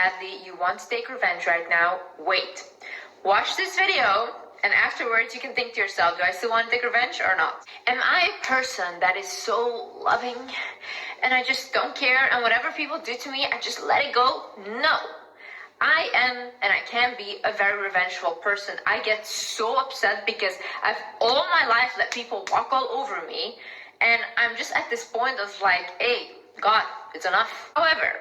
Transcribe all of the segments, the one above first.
badly you want to take revenge right now, wait. Watch this video, and afterwards you can think to yourself, do I still want to take revenge or not? Am I a person that is so loving and I just don't care, and whatever people do to me, I just let it go? No. I am, and I can be, a very revengeful person. I get so upset because I've all my life let people walk all over me, and I'm just at this point of like, hey, God, it's enough. However,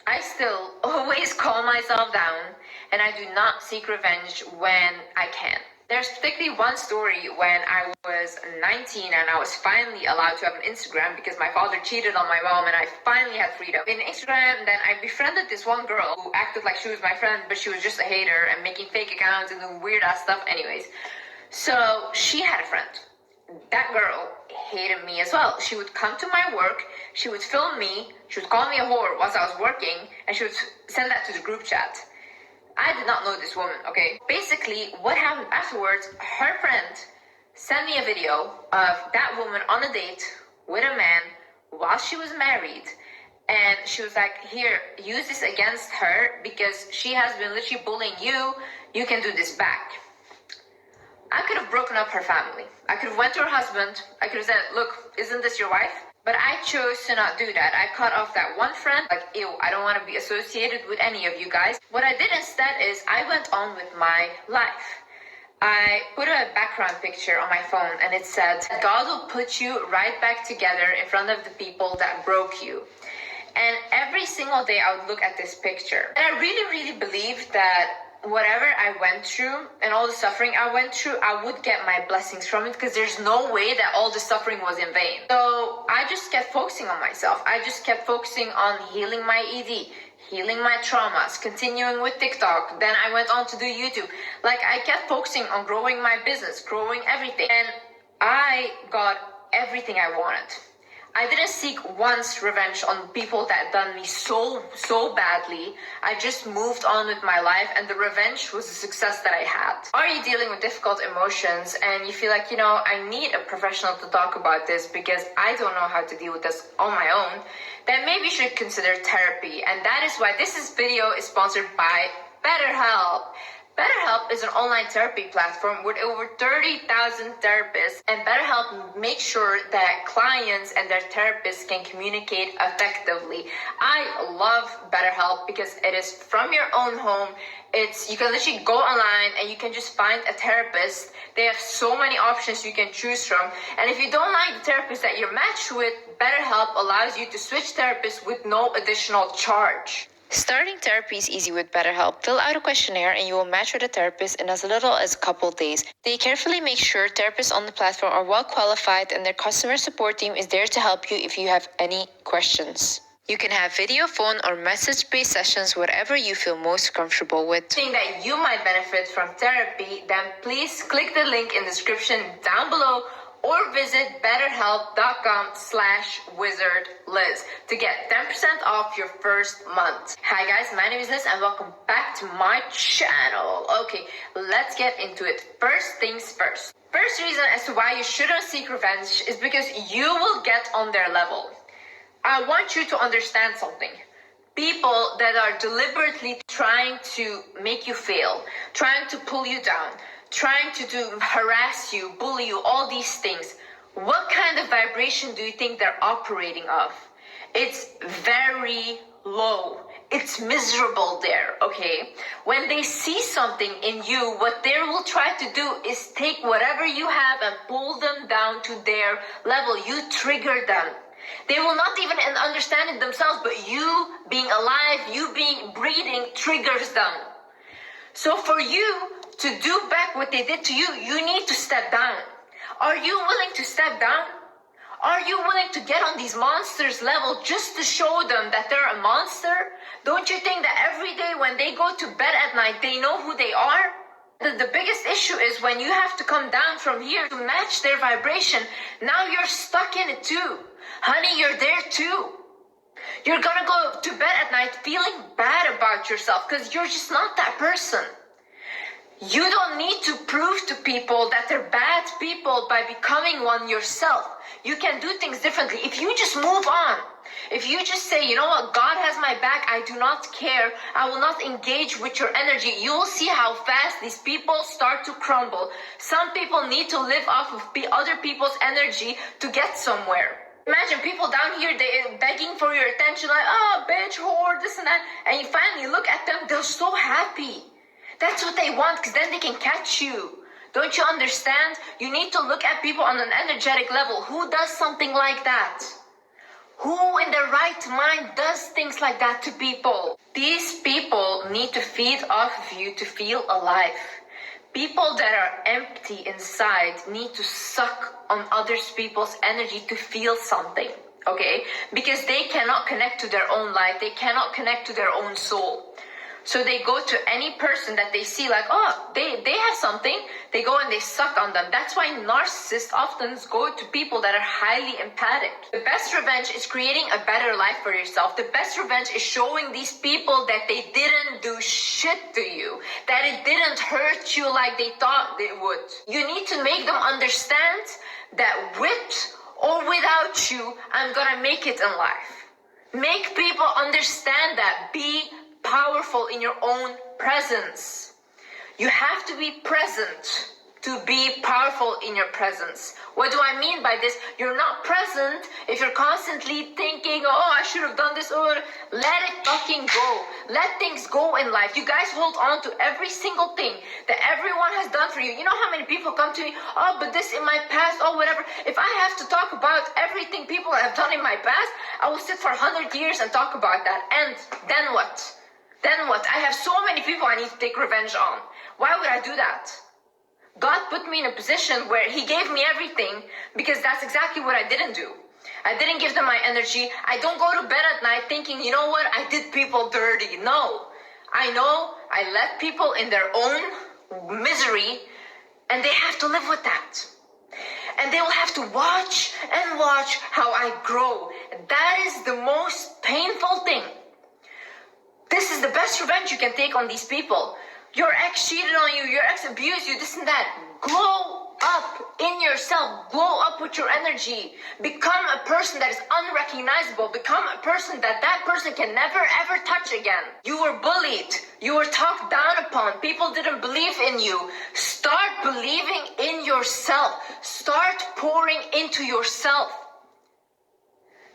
I still always calm myself down, and I do not seek revenge when I can. There's particularly one story when I was 19 and I was finally allowed to have an Instagram because my father cheated on my mom and I finally had freedom. In Instagram, then I befriended this one girl who acted like she was my friend, but she was just a hater and making fake accounts and doing weird ass stuff anyways. So she had a friend. That girl hated me as well. She would come to my work, she would film me, she would call me a whore whilst I was working, and she would send that to the group chat. I did not know this woman, okay? Basically, what happened afterwards, her friend sent me a video of that woman on a date with a man while she was married. And she was like, here, use this against her because she has been literally bullying you. You can do this back. I could have broken up her family. I could have went to her husband. I could have said, look, isn't this your wife? But I chose to not do that. I cut off that one friend, like, ew, I don't want to be associated with any of you guys. What I did instead is I went on with my life. I put a background picture on my phone and it said, God will put you right back together in front of the people that broke you. And every single day I would look at this picture. And I really, really believe that whatever I went through and all the suffering I went through, I would get my blessings from it because there's no way that all the suffering was in vain. So I just kept focusing on myself. I just kept focusing on healing my ED, healing my traumas, continuing with TikTok. Then I went on to do YouTube. Like, I kept focusing on growing my business, growing everything. And I got everything I wanted. I didn't seek once revenge on people that done me so badly. I just moved on with my life, and the revenge was the success that I had. Are you dealing with difficult emotions and you feel like, I need a professional to talk about this because I don't know how to deal with this on my own? Then maybe you should consider therapy. And that is why this video is sponsored by BetterHelp. BetterHelp is an online therapy platform with over 30,000 therapists, and BetterHelp makes sure that clients and their therapists can communicate effectively. I love BetterHelp because it is from your own home. You can literally go online and you can just find a therapist. They have so many options you can choose from. And if you don't like the therapist that you're matched with, BetterHelp allows you to switch therapists with no additional charge. Starting therapy is easy with BetterHelp. Fill out a questionnaire and you will match with a therapist in as little as a couple days. They carefully make sure therapists on the platform are well qualified and their customer support team is there to help you if you have any questions. You can have video, phone, or message-based sessions, whatever you feel most comfortable with. Think that you might benefit from therapy, then please click the link in the description down below or visit betterhelp.com/wizardliz to get 10% off your first month. Hi guys, my name is Liz and welcome back to my channel. Okay, let's get into it. First things first. First reason as to why you shouldn't seek revenge is because you will get on their level. I want you to understand something. People that are deliberately trying to make you fail, trying to pull you down, trying to harass you, bully you, all these things. What kind of vibration do you think they're operating of? It's very low. It's miserable there, okay? When they see something in you, what they will try to do is take whatever you have and pull them down to their level. You trigger them. They will not even understand it themselves, but you being alive, you being breathing triggers them. So for you to do back what they did to you, you need to step down. Are you willing to step down? Are you willing to get on these monsters' level just to show them that they're a monster? Don't you think that every day when they go to bed at night, they know who they are? The biggest issue is when you have to come down from here to match their vibration. Now you're stuck in it too. Honey, you're there too. You're gonna go to bed at night feeling bad about yourself because you're just not that person. You don't need to prove to people that they're bad people by becoming one yourself. You can do things differently. If you just move on, If you just say, you know what, God has my back, I do not care, I will not engage with your energy, you will see how fast these people start to crumble. Some people need to live off of other people's energy to get somewhere. Imagine people down here, they begging for your attention, like, oh, bitch, whore, this and that. And you finally look at them, they're so happy. That's what they want, because then they can catch you. Don't you understand? You need to look at people on an energetic level. Who does something like that? Who in their right mind does things like that to people? These people need to feed off of you to feel alive. People that are empty inside need to suck on other people's energy to feel something, okay? Because they cannot connect to their own life. They cannot connect to their own soul. So they go to any person that they see like, oh, they have something. They go and they suck on them. That's why narcissists often go to people that are highly empathic. The best revenge is creating a better life for yourself. The best revenge is showing these people that they didn't do shit to you, that it didn't hurt you like they thought they would. You need to make them understand that with or without you, I'm gonna make it in life. Make people understand that. Be powerful in your own presence. You have to be present to be powerful in your presence. What do I mean by this? You're not present if you're constantly thinking, oh, I should have done this, or let it fucking go. Let things go in life. You guys hold on to every single thing that everyone has done for you. You know how many people come to me, oh, but this in my past, oh, whatever. If I have to talk about everything people have done in my past, I will sit for 100 years and talk about that. And then what? Then what? I have so many people I need to take revenge on. Why would I do that? God put me in a position where he gave me everything because that's exactly what I didn't do. I didn't give them my energy. I don't go to bed at night thinking, you know what, I did people dirty. No. I know I let people in their own misery and they have to live with that. And they will have to watch and watch how I grow. That is the most painful thing. This is the best revenge you can take on these people. Your ex cheated on you, your ex abused you, this and that. Glow up in yourself. Glow up with your energy. Become a person that is unrecognizable. Become a person that person can never ever touch again. You were bullied. You were talked down upon. People didn't believe in you. Start believing in yourself. Start pouring into yourself.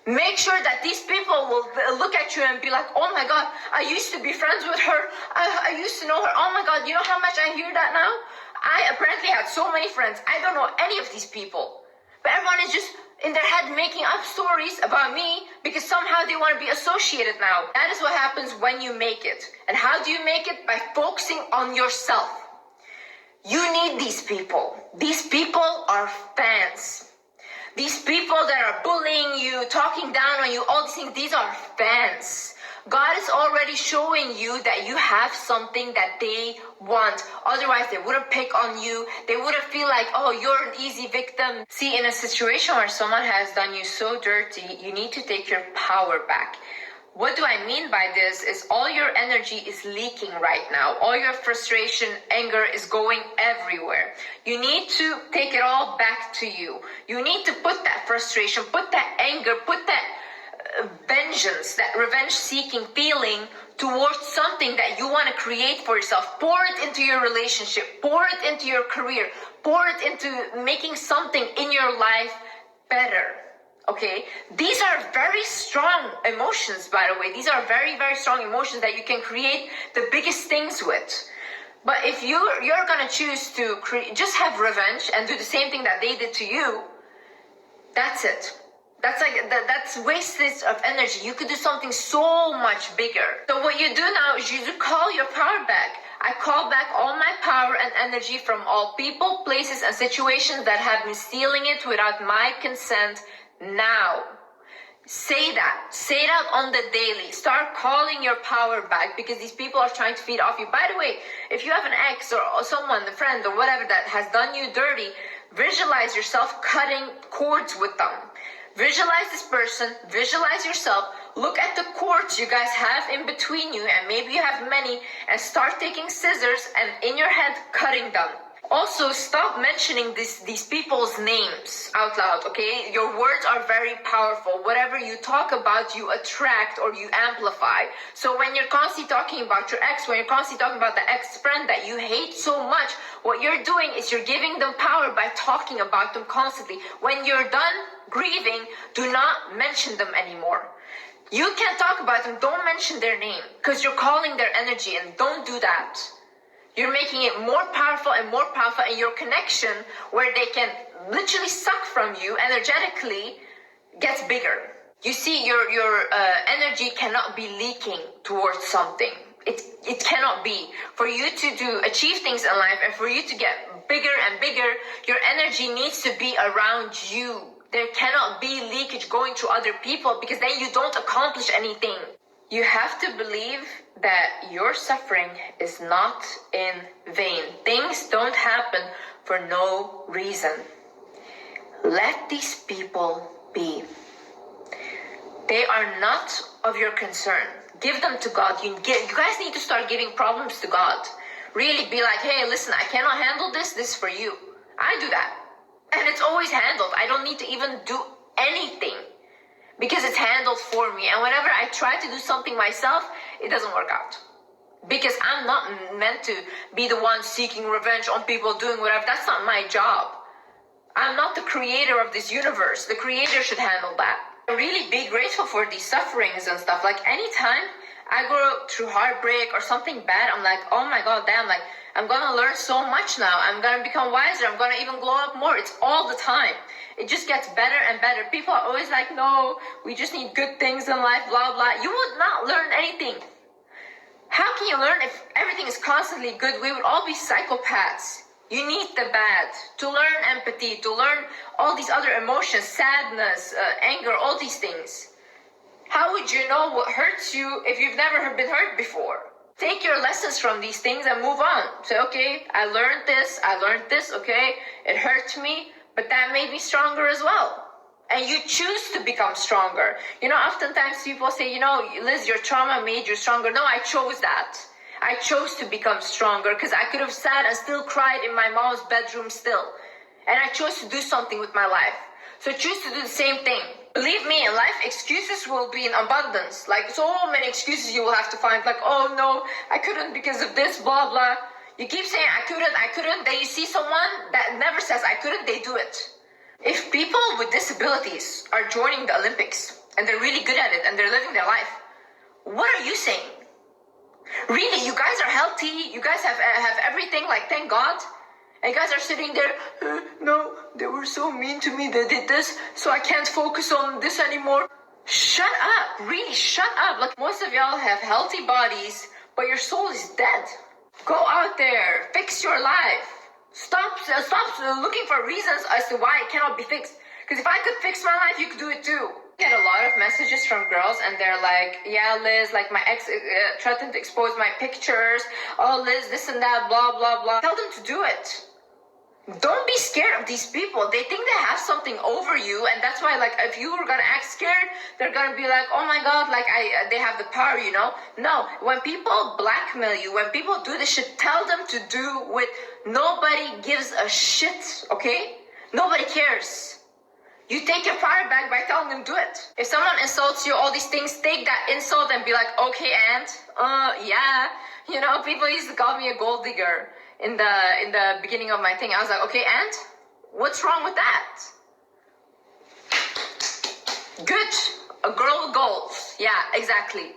Make sure that these people will look at you and be like, oh my God, I used to be friends with her. I used to know her. Oh my God, you know how much I hear that now? I apparently had so many friends. I don't know any of these people. But everyone is just in their head making up stories about me because somehow they want to be associated now. That is what happens when you make it. And how do you make it? By focusing on yourself. You need these people. These people are fans. These people that are bullying you, talking down on you, all these things, these are fans. God is already showing you that you have something that they want. Otherwise, they wouldn't pick on you. They wouldn't feel like, oh, you're an easy victim. See, in a situation where someone has done you so dirty, you need to take your power back. What do I mean by this is all your energy is leaking right now. All your frustration, anger is going everywhere. You need to take it all back to you. You need to put that frustration, put that anger, put that vengeance, that revenge-seeking feeling towards something that you want to create for yourself. Pour it into your relationship. Pour it into your career. Pour it into making something in your life better. Okay, these are very strong emotions, by the way. These are very, very strong emotions that you can create the biggest things with. But if you're gonna choose to just have revenge and do the same thing that they did to you, that's it. That's wastage of energy. You could do something so much bigger. So what you do now is you call your power back. I call back all my power and energy from all people, places, and situations that have been stealing it without my consent. Now, say that on the daily. Start calling your power back because these people are trying to feed off you. By the way, if you have an ex or someone, a friend or whatever that has done you dirty, visualize yourself cutting cords with them. Visualize this person, visualize yourself, look at the cords you guys have in between you, and maybe you have many, and start taking scissors and in your head cutting them. Also, stop mentioning these people's names out loud, okay? Your words are very powerful. Whatever you talk about, you attract or you amplify. So when you're constantly talking about your ex, when you're constantly talking about the ex-friend that you hate so much, what you're doing is you're giving them power by talking about them constantly. When you're done grieving, do not mention them anymore. You can't talk about them, don't mention their name, because you're calling their energy, and don't do that. You're making it more powerful, and your connection where they can literally suck from you energetically gets bigger. You see, your energy cannot be leaking towards something. It cannot be. For you to achieve things in life and for you to get bigger and bigger, your energy needs to be around you. There cannot be leakage going to other people, because then you don't accomplish anything. You have to believe that your suffering is not in vain. Things don't happen for no reason. Let these people be. They are not of your concern. Give them to God. You guys need to start giving problems to God. Really be like, hey, listen, I cannot handle this. This is for you. I do that. And it's always handled. I don't need to even do anything, because it's handled for me. And whenever I try to do something myself, it doesn't work out. Because I'm not meant to be the one seeking revenge on people doing whatever. That's not my job. I'm not the creator of this universe. The creator should handle that. Really be grateful for these sufferings and stuff. Like, anytime I go through heartbreak or something bad, I'm like, oh my God, damn, like, I'm gonna learn so much now. I'm gonna become wiser. I'm gonna even glow up more. It's all the time. It just gets better and better. People are always like, no, we just need good things in life, blah, blah. You would not learn anything. How can you learn if everything is constantly good? We would all be psychopaths. You need the bad to learn empathy, to learn all these other emotions, sadness, anger, all these things. How would you know what hurts you if you've never been hurt before? Take your lessons from these things and move on. Say, okay, I learned this, okay, it hurt me, but that made me stronger as well. And you choose to become stronger. You know, oftentimes people say, you know, Liz, your trauma made you stronger. No, I chose that. I chose to become stronger, because I could have sat and still cried in my mom's bedroom still. And I chose to do something with my life. So choose to do the same thing. Believe me, in life, excuses will be in abundance. Like, so many excuses you will have to find. Like, oh no, I couldn't because of this, blah, blah. You keep saying, I couldn't. Then you see someone that never says, I couldn't, they do it. If people with disabilities are joining the Olympics, and they're really good at it, and they're living their life, what are you saying? Really, you guys are healthy, you guys have everything, like, thank God. And you guys are sitting there, no, they were so mean to me, they did this, so I can't focus on this anymore. Shut up, really, shut up. Like, most of y'all have healthy bodies, but your soul is dead. Go out there, fix your life. Stop looking for reasons as to why it cannot be fixed. Because if I could fix my life, you could do it too. I get a lot of messages from girls, and they're like, yeah, Liz, like, my ex threatened to expose my pictures. Oh, Liz, this and that, blah, blah, blah. Tell them to do it. Don't be scared of these people. They think they have something over you, and that's why, like, if you were gonna act scared, they're gonna be like, oh my God, like, they have the power, you know? No, when people blackmail you, when people do this shit, tell them to do with nobody gives a shit, okay? Nobody cares. You take your power back by telling them do it. If someone insults you, all these things, take that insult and be like, okay, and yeah, you know, people used to call me a gold digger. In the beginning of my thing, I was like, okay, and what's wrong with that? Good, a girl with goals. Yeah, exactly.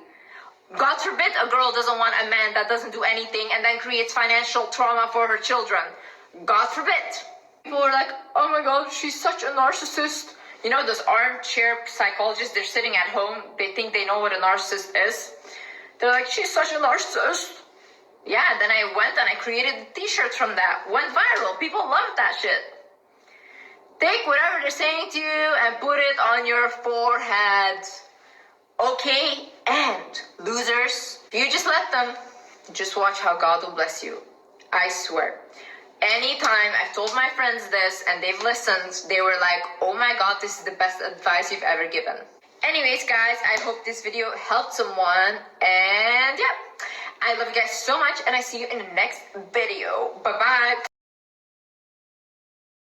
God forbid a girl doesn't want a man that doesn't do anything and then creates financial trauma for her children. God forbid. People are like, oh my God, she's such a narcissist. You know, those armchair psychologists, they're sitting at home, they think they know what a narcissist is. They're like, she's such a narcissist. Yeah, then I went and I created t-shirts from that. Went viral. People loved that shit. Take whatever they're saying to you and put it on your forehead. Okay, and losers, if you just let them, just watch how God will bless you. I swear. Anytime I've told my friends this and they've listened, they were like, oh my God, this is the best advice you've ever given. Anyways, guys, I hope this video helped someone. And yeah. I love you guys so much, and I see you in the next video. Bye-bye.